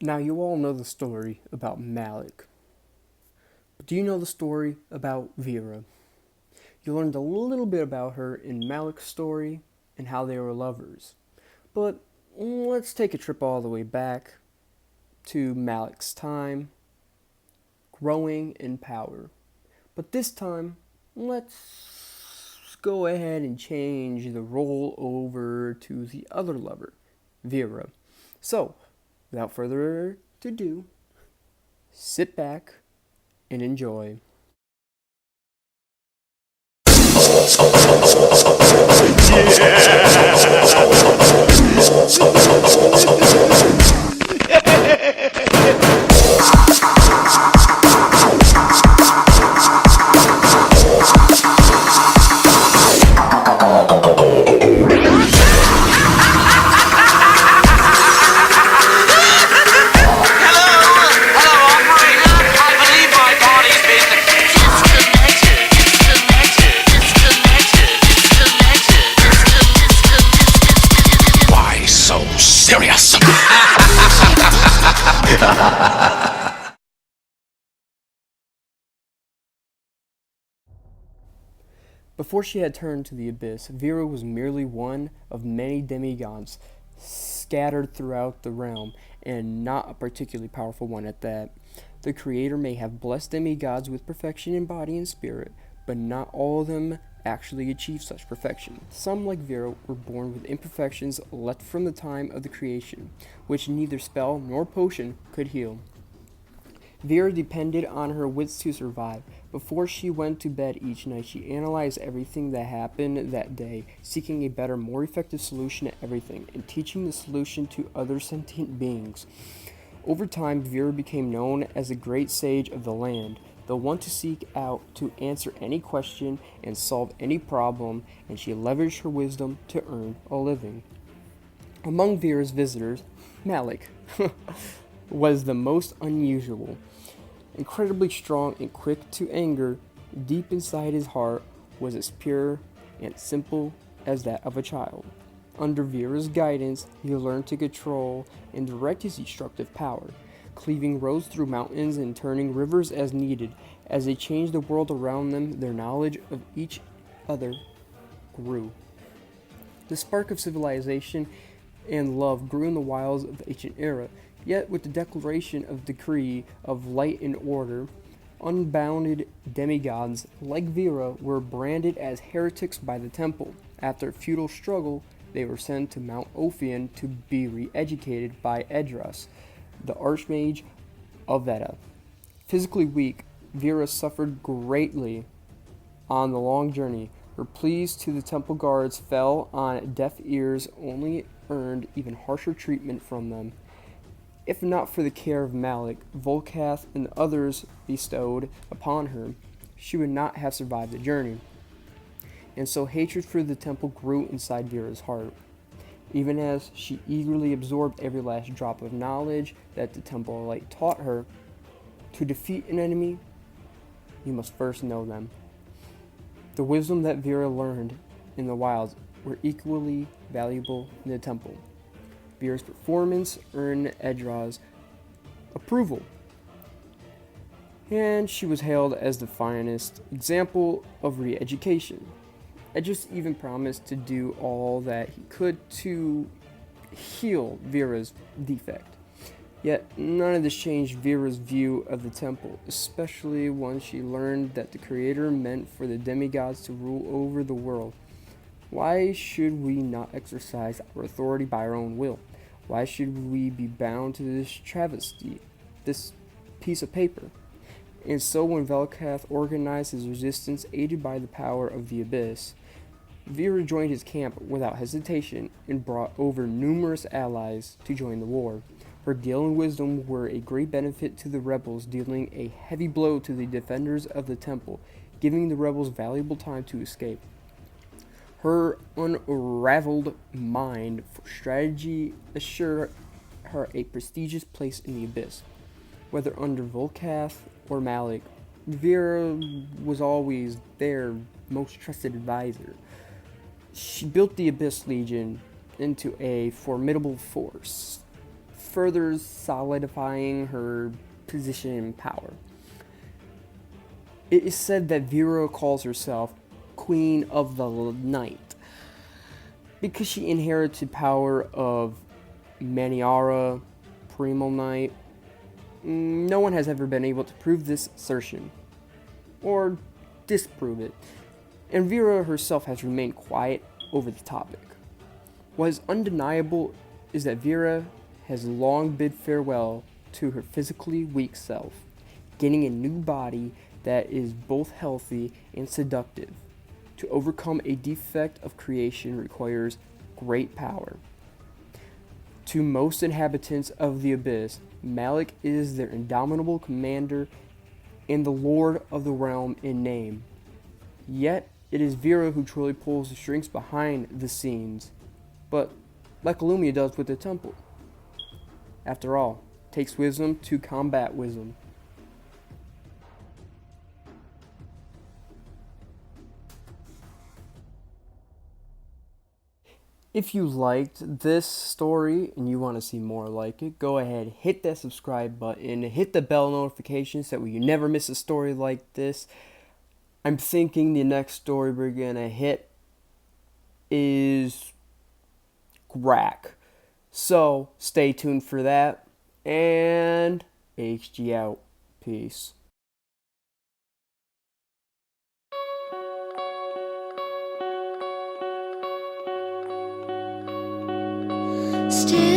Now, you all know the story about Malik, but do you know the story about Veera? You learned a little bit about her in Malik's story and how they were lovers. But let's take a trip all the way back to Malik's time, growing in power. But this time, let's go ahead and change the role over to the other lover, Veera. So, without further ado, sit back and enjoy. Before she had turned to the abyss, Veera was merely one of many demigods scattered throughout the realm, and not a particularly powerful one at that. The Creator may have blessed demigods with perfection in body and spirit, but not all of them actually achieve such perfection. Some, like Veera, were born with imperfections left from the time of the creation, which neither spell nor potion could heal. Veera depended on her wits to survive. Before she went to bed each night, she analyzed everything that happened that day, seeking a better, more effective solution to everything, and teaching the solution to other sentient beings. Over time, Veera became known as the great sage of the land, the one to seek out to answer any question and solve any problem, and she leveraged her wisdom to earn a living. Among Veera's visitors, Malik was the most unusual. Incredibly strong and quick to anger, deep inside his heart was as pure and simple as that of a child. Under Veera's guidance, he learned to control and direct his destructive power, cleaving roads through mountains and turning rivers as needed. As they changed the world around them, their knowledge of each other grew. The spark of civilization and love grew in the wilds of the ancient era. Yet, with the declaration of decree of light and order, unbounded demigods like Veera were branded as heretics by the temple. After a futile struggle, they were sent to Mount Ophion to be re-educated by Edras, the archmage of Veda. Physically weak, Veera suffered greatly on the long journey. Her pleas to the temple guards fell on deaf ears, only earned even harsher treatment from them. If not for the care of Malik, Volkath, and the others bestowed upon her, she would not have survived the journey. And so hatred for the temple grew inside Veera's heart, even as she eagerly absorbed every last drop of knowledge that the temple light taught her. To defeat an enemy, you must first know them. The wisdom that Veera learned in the wilds were equally valuable in the temple. Veera's performance earned Edra's approval, and she was hailed as the finest example of re-education. Edras even promised to do all that he could to heal Veera's defect. Yet none of this changed Veera's view of the temple, especially once she learned that the Creator meant for the demigods to rule over the world. Why should we not exercise our authority by our own will? Why should we be bound to this travesty, this piece of paper? And so when Velkath organized his resistance, aided by the power of the Abyss, Veera joined his camp without hesitation and brought over numerous allies to join the war. Her skill and wisdom were a great benefit to the rebels, dealing a heavy blow to the defenders of the temple, giving the rebels valuable time to escape. Her unraveled mind for strategy assured her a prestigious place in the Abyss. Whether under Volkath or Malik, Veera was always their most trusted advisor. She built the Abyss Legion into a formidable force, further solidifying her position in power. It is said that Veera calls herself Queen of the Night because she inherited power of Maniara, Primal Night. No one has ever been able to prove this assertion, or disprove it, and Veera herself has remained quiet over the topic. What is undeniable is that Veera has long bid farewell to her physically weak self, getting a new body that is both healthy and seductive. To overcome a defect of creation requires great power. To most inhabitants of the Abyss, Malik is their indomitable commander and the lord of the realm in name. Yet, it is Veera who truly pulls the strings behind the scenes, but like Illumia does with the temple. After all, it takes wisdom to combat wisdom. If you liked this story and you want to see more like it, go ahead, hit that subscribe button, hit the bell notification so that you never miss a story like this. I'm thinking the next story we're gonna hit is Grakk. So stay tuned for that, and HG out. Peace. Stay